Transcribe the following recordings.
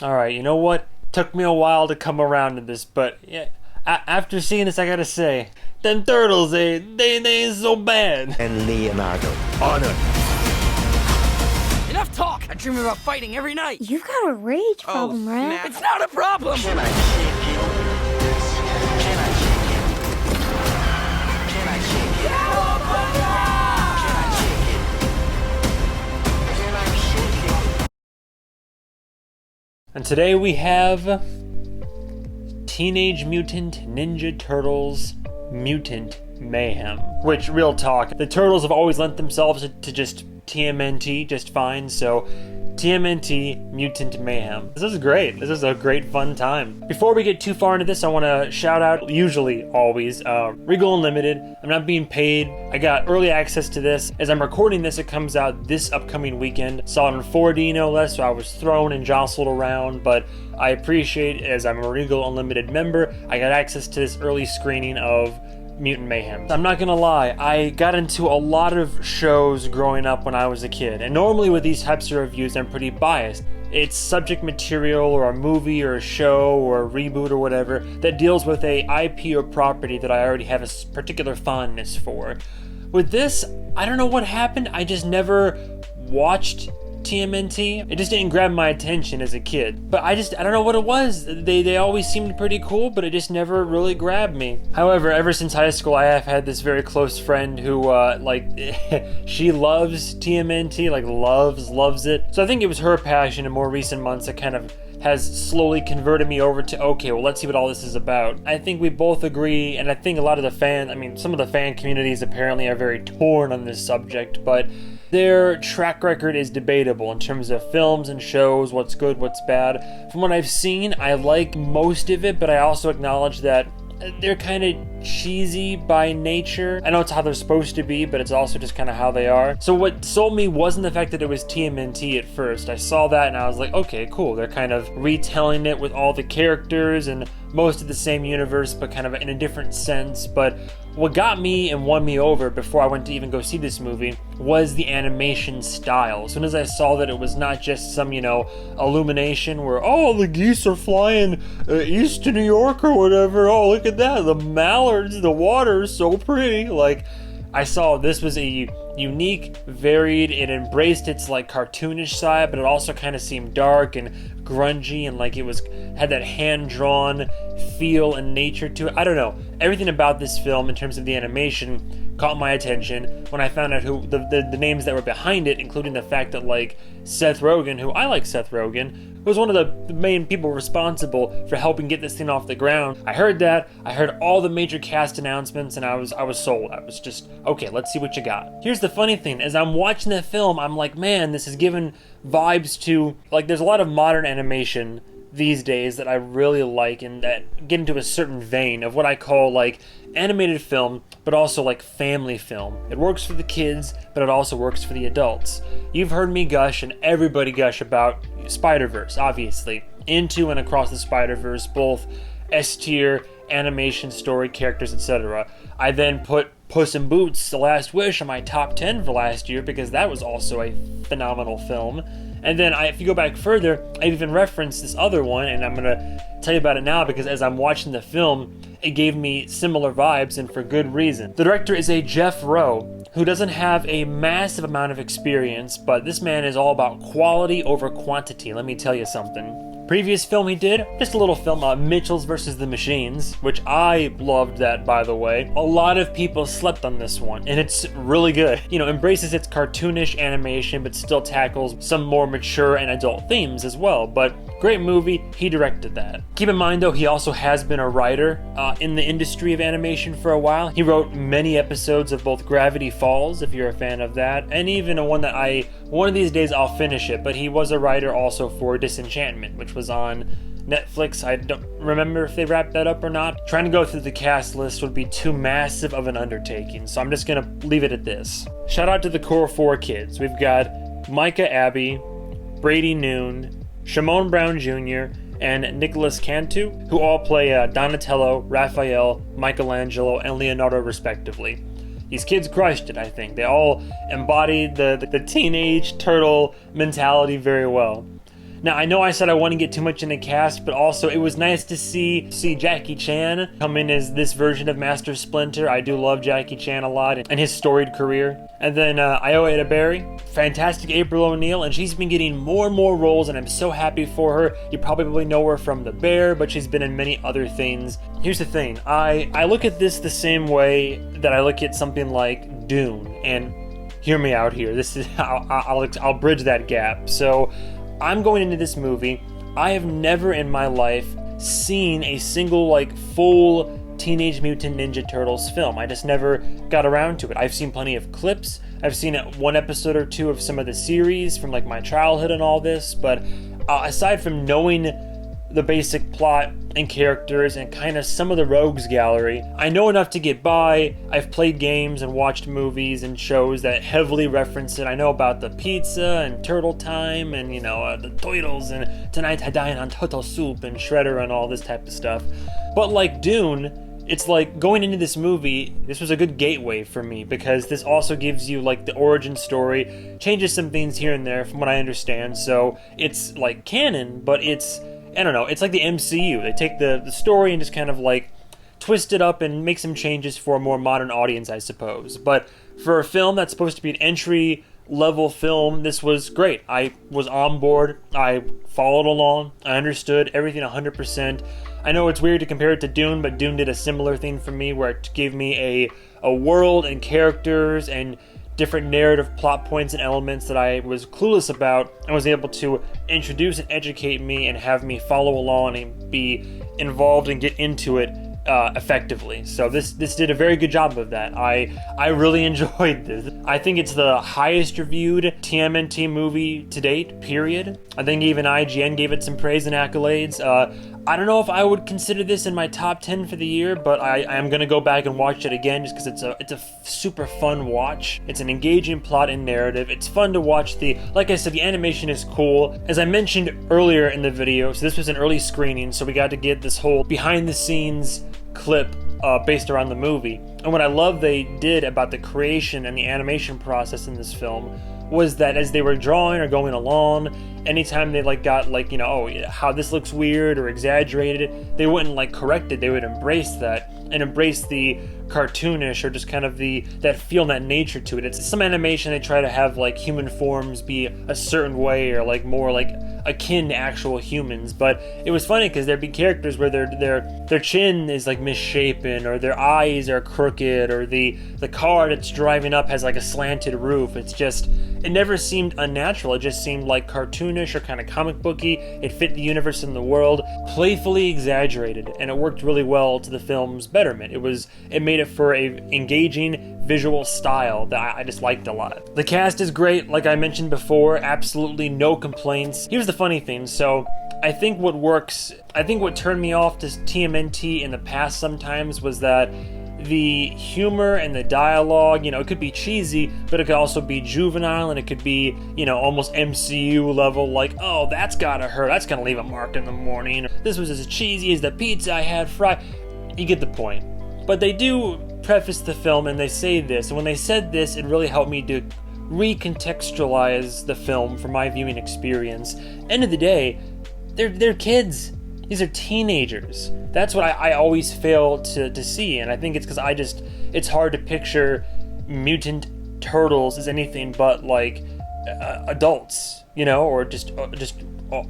Alright, you know what? Took me a while to come around to this, but yeah, after seeing this, I gotta say, them turtles, they ain't so bad. And Leonardo. Honor. Enough talk! I dream about fighting every night! You've got a rage problem, right? It's not a problem! Can I shake it? Can I shake it? Can I shake it? Can I shake it? And today we have Teenage Mutant Ninja Turtles Mutant Mayhem. Which, real talk, the Turtles have always lent themselves to just TMNT just fine, so TMNT Mutant Mayhem. This is great. This is a great fun time. Before we get too far into this, I want to shout out, usually, always, Regal Unlimited. I'm not being paid. I got early access to this. As I'm recording this, it comes out this upcoming weekend. Saw it in 4D no less, so I was thrown and jostled around, but I appreciate, as I'm a Regal Unlimited member, I got access to this early screening of Mutant Mayhem. I'm not gonna lie, I got into a lot of shows growing up when I was a kid, and normally with these types of reviews I'm pretty biased. It's subject material or a movie or a show or a reboot or whatever that deals with a IP or property that I already have a particular fondness for. With this, I don't know what happened, I just never watched TMNT. It just didn't grab my attention as a kid. But I don't know what it was. They always seemed pretty cool, but it just never really grabbed me. However, ever since high school, I have had this very close friend who, she loves TMNT, loves it. So I think it was her passion in more recent months that kind of has slowly converted me over to, okay, well, let's see what all this is about. I think we both agree, and I think a lot of the some of the fan communities apparently are very torn on this subject, but their track record is debatable in terms of films and shows, what's good, what's bad. From what I've seen, I like most of it, but I also acknowledge that they're kind of cheesy by nature. I know it's how they're supposed to be, but it's also just kind of how they are. So what sold me wasn't the fact that it was TMNT at first. I saw that and I was like, okay, cool. They're kind of retelling it with all the characters and most of the same universe, but kind of in a different sense. But what got me and won me over before I went to even go see this movie was the animation style. As soon as I saw that it was not just some, illumination where, oh, the geese are flying east to New York or whatever. Oh, look at that. The mallards, the water is so pretty. I saw this was a unique, varied, it embraced its cartoonish side, but it also kind of seemed dark and grungy and had that hand-drawn feel and nature to it. I don't know. Everything about this film in terms of the animation caught my attention when I found out who the names that were behind it, including the fact that Seth Rogen, who I like Seth Rogen, was one of the main people responsible for helping get this thing off the ground. I heard that. I heard all the major cast announcements, and I was sold. I was just, okay, let's see what you got. Here's the funny thing. As I'm watching the film, I'm like, man, this is giving vibes to, there's a lot of modern animation these days that I really like and that get into a certain vein of what I call animated film, but also family film. It works for the kids, but it also works for the adults. You've heard me gush and everybody gush about Spider-Verse, obviously. Into and across the Spider-Verse, both S-tier, animation, story, characters, etc. I then put Puss in Boots: The Last Wish on my top 10 for last year because that was also a phenomenal film. And then if you go back further, I've even referenced this other one, and I'm going to tell you about it now because as I'm watching the film, it gave me similar vibes, and for good reason. The director is a Jeff Rowe, who doesn't have a massive amount of experience, but this man is all about quality over quantity, let me tell you something. Previous film he did, just a little film, Mitchell's vs. the Machines, which I loved that, by the way. A lot of people slept on this one, and it's really good. Embraces its cartoonish animation, but still tackles some more mature and adult themes as well. But great movie, he directed that. Keep in mind, though, he also has been a writer in the industry of animation for a while. He wrote many episodes of both Gravity Falls, if you're a fan of that, and even one of these days I'll finish it, but he was a writer also for Disenchantment, which was on Netflix. I don't remember if they wrapped that up or not. Trying to go through the cast list would be too massive of an undertaking, so I'm just gonna leave it at this. Shout out to the core 4 kids. We've got Micah Abbey, Brady Noon, Shimon Brown Jr., and Nicholas Cantu, who all play Donatello, Raphael, Michelangelo, and Leonardo respectively. These kids crushed it, I think. They all embodied the teenage turtle mentality very well. Now, I know I said I wouldn't get too much in the cast, but also it was nice to see Jackie Chan come in as this version of Master Splinter. I do love Jackie Chan a lot and his storied career. And then Iowa Edaberry, fantastic April O'Neil, and she's been getting more and more roles, and I'm so happy for her. You probably know her from The Bear, but she's been in many other things. Here's the thing, I look at this the same way that I look at something like Dune, and hear me out here. This is I'll bridge that gap. So I'm going into this movie. I have never in my life seen a single like full Teenage Mutant Ninja Turtles film. I just never got around to it. I've seen plenty of clips. I've seen one episode or two of some of the series from like my childhood and all this, but aside from knowing the basic plot and characters and kind of some of the rogues gallery, I know enough to get by. I've played games and watched movies and shows that heavily reference it. I know about the pizza and Turtle Time and, you know, the turtles and Tonight I Dine on Turtle Soup and Shredder and all this type of stuff. But like Dune, it's like going into this movie, this was a good gateway for me because this also gives you like the origin story, changes some things here and there from what I understand. So it's like canon, but it's, I don't know, it's like the MCU. They take the story and just kind of like twist it up and make some changes for a more modern audience, I suppose. But for a film that's supposed to be an entry level film, this was great. I was on board. I followed along. I understood everything 100%. I know it's weird to compare it to Dune, but Dune did a similar thing for me where it gave me a world and characters and different narrative plot points and elements that I was clueless about and was able to introduce and educate me and have me follow along and be involved and get into it effectively. So this did a very good job of that. I really enjoyed this. I think it's the highest reviewed TMNT movie to date, period. I think even IGN gave it some praise and accolades. I don't know if I would consider this in my top 10 for the year, but I am going to go back and watch it again just because it's a super fun watch. It's an engaging plot and narrative. It's fun to watch like I said, the animation is cool. As I mentioned earlier in the video, so this was an early screening, so we got to get this whole behind the scenes clip based around the movie. And what I love they did about the creation and the animation process in this film was that as they were drawing or going along, anytime they like got like, you know, oh, how this looks weird or exaggerated, they wouldn't like correct it. They would embrace that and embrace the cartoonish or just kind of that feel and that nature to it. It's some animation they try to have like human forms be a certain way or like more like akin to actual humans, but it was funny because there'd be characters where their chin is like misshapen or their eyes are crooked or the car that's driving up has like a slanted roof. It never seemed unnatural. It just seemed like cartoonish or kind of comic booky. It fit the universe and the world, playfully exaggerated, and it worked really well to the film's betterment. It made it for a engaging visual style that I just liked a lot. The cast is great, like I mentioned before, absolutely no complaints. Here's the funny thing, so I think what turned me off to TMNT in the past sometimes was that the humor and the dialogue, you know, it could be cheesy, but it could also be juvenile, and it could be, you know, almost MCU level, like, oh, that's gotta hurt, that's gonna leave a mark in the morning. This was as cheesy as the pizza I had fried. You get the point. But they do preface the film and they say this, and when they said this, it really helped me to recontextualize the film from my viewing experience. End of the day, they're kids. These are teenagers. That's what I always fail to see, and I think it's because it's hard to picture mutant turtles as anything but like adults, you know, or just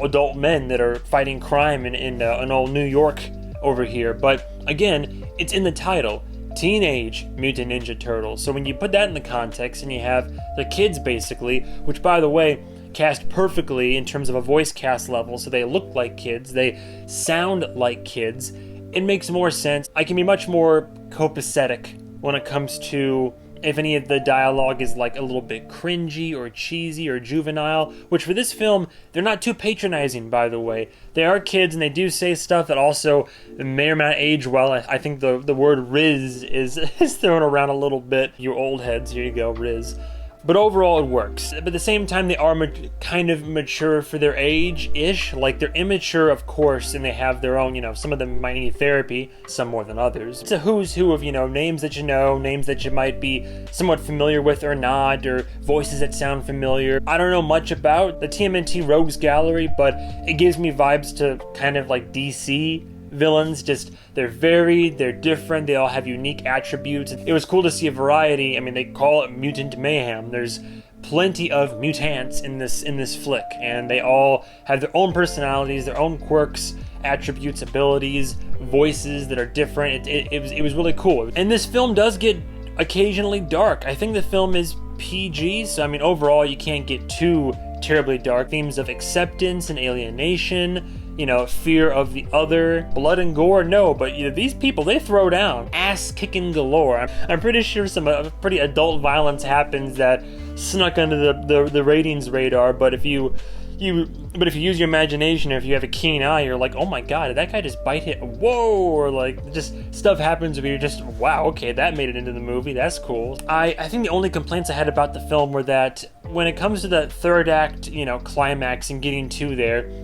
adult men that are fighting crime in old New York over here. But again, it's in the title, Teenage Mutant Ninja Turtles. So when you put that in the context and you have the kids basically, which by the way, cast perfectly in terms of a voice cast level, so they look like kids, they sound like kids, it makes more sense. I can be much more copacetic when it comes to if any of the dialogue is like a little bit cringy or cheesy or juvenile, which for this film, they're not too patronizing, by the way. They are kids and they do say stuff that also may or may not age well. I think the word Riz is thrown around a little bit. You old heads, here you go, Riz. But overall, it works. But at the same time, they are kind of mature for their age-ish. Like, they're immature, of course, and they have their own, some of them might need therapy, some more than others. It's a who's who of, names that you know, names that you might be somewhat familiar with or not, or voices that sound familiar. I don't know much about the TMNT Rogues Gallery, but it gives me vibes to kind of like DC villains. Just they're varied, they're different, they all have unique attributes. It was cool to see a variety. I mean, they call it Mutant Mayhem. There's plenty of mutants in this flick, and they all have their own personalities, their own quirks, attributes, abilities, voices that are different. It was really cool. And this film does get occasionally dark. I think the film is PG, so I mean overall you can't get too terribly dark. Themes of acceptance and alienation, fear of the other, blood and gore, no, but these people, they throw down, ass kicking galore. I'm pretty sure some pretty adult violence happens that snuck under the ratings radar, but if you use your imagination, or if you have a keen eye, you're like, oh my god, did that guy just bite it? Whoa! Or like, just stuff happens where you're just, wow, okay, that made it into the movie, that's cool. I think the only complaints I had about the film were that when it comes to the third act, climax and getting to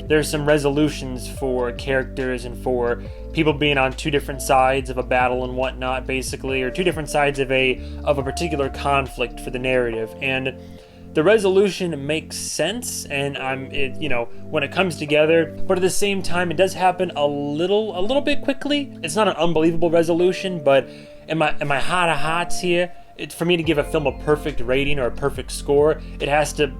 there's some resolutions for characters and for people being on two different sides of a battle and whatnot, basically, or two different sides of a particular conflict for the narrative. And the resolution makes sense, and when it comes together, but at the same time, it does happen a little bit quickly. It's not an unbelievable resolution, but in my heart of hearts here, for me to give a film a perfect rating or a perfect score, it has to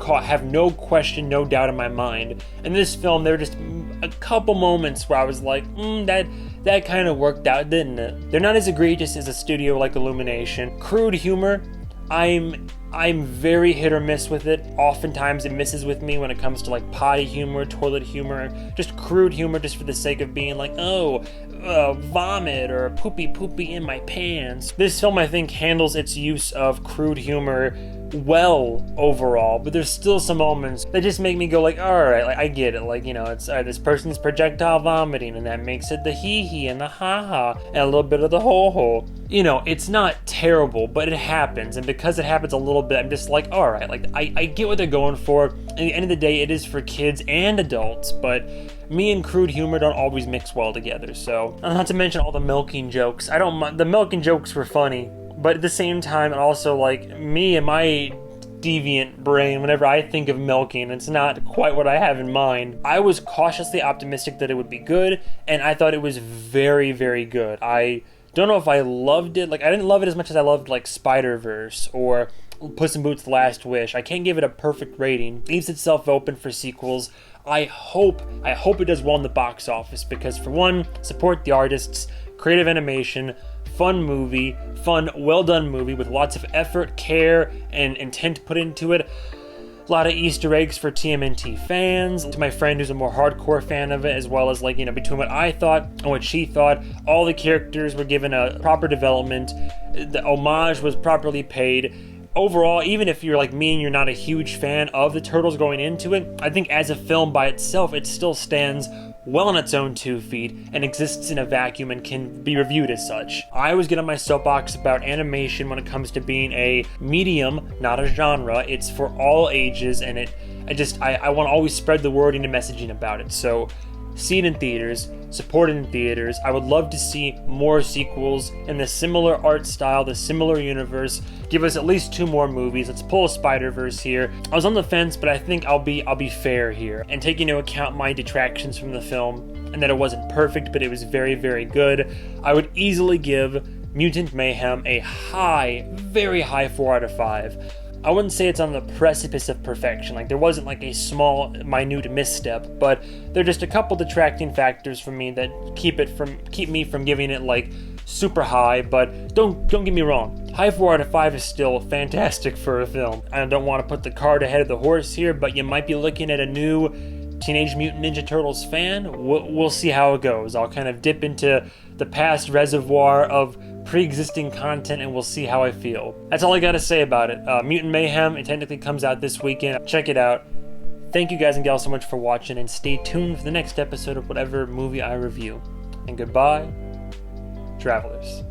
have no question, no doubt in my mind. In this film, there were just a couple moments where I was like, that kind of worked out, didn't it? They're not as egregious as a studio like Illumination. Crude humor, I'm very hit or miss with it. Oftentimes it misses with me when it comes to like potty humor, toilet humor, just crude humor just for the sake of being like, vomit or poopy in my pants. This film, I think, handles its use of crude humor well overall, but there's still some moments that just make me go like, alright, like, I get it, like, it's this person's projectile vomiting, and that makes it the hee and the ha and a little bit of the ho. It's not terrible, but it happens, and because it happens a little bit, I'm just like, alright, like, I get what they're going for. At the end of the day, it is for kids and adults, but me and crude humor don't always mix well together. So, not to mention all the milking jokes. I don't mind, the milking jokes were funny, but at the same time, and also like me and my deviant brain, whenever I think of milking, it's not quite what I have in mind. I was cautiously optimistic that it would be good, and I thought it was very, very good. I don't know if I loved it. Like, I didn't love it as much as I loved like Spider-Verse or Puss in Boots: The Last Wish. I can't give it a perfect rating. It leaves itself open for sequels. I hope it does well in the box office, because for one, support the artists, creative animation, fun movie, well done movie with lots of effort, care, and intent put into it. A lot of Easter eggs for TMNT fans. To my friend who's a more hardcore fan of it, as well as between what I thought and what she thought, all the characters were given a proper development. The homage was properly paid. Overall, even if you're like me and you're not a huge fan of the Turtles going into it, I think as a film by itself, it still stands well on its own 2 feet and exists in a vacuum and can be reviewed as such. I always get on my soapbox about animation when it comes to being a medium, not a genre. It's for all ages, and I want to always spread the word into messaging about it. So see it in theaters, support it in theaters. I would love to see more sequels in the similar art style, the similar universe. Give us at least 2 more movies. Let's pull a Spider-Verse here. I was on the fence, but I think I'll be fair here and take into account my detractions from the film, and that it wasn't perfect, but it was very, very good. I would easily give Mutant Mayhem a very high 4 out of 5. I wouldn't say it's on the precipice of perfection. Like, there wasn't like a small, minute misstep, but there are just a couple detracting factors for me that keep me from giving it like super high. But don't get me wrong, high 4 out of 5 is still fantastic for a film. I don't want to put the cart ahead of the horse here, but you might be looking at a new Teenage Mutant Ninja Turtles fan. We'll see how it goes. I'll kind of dip into the past reservoir of pre-existing content, and we'll see how I feel. That's all I gotta say about it. Mutant Mayhem, it technically comes out this weekend. Check it out. Thank you guys and gals so much for watching, and stay tuned for the next episode of whatever movie I review. And goodbye, travelers.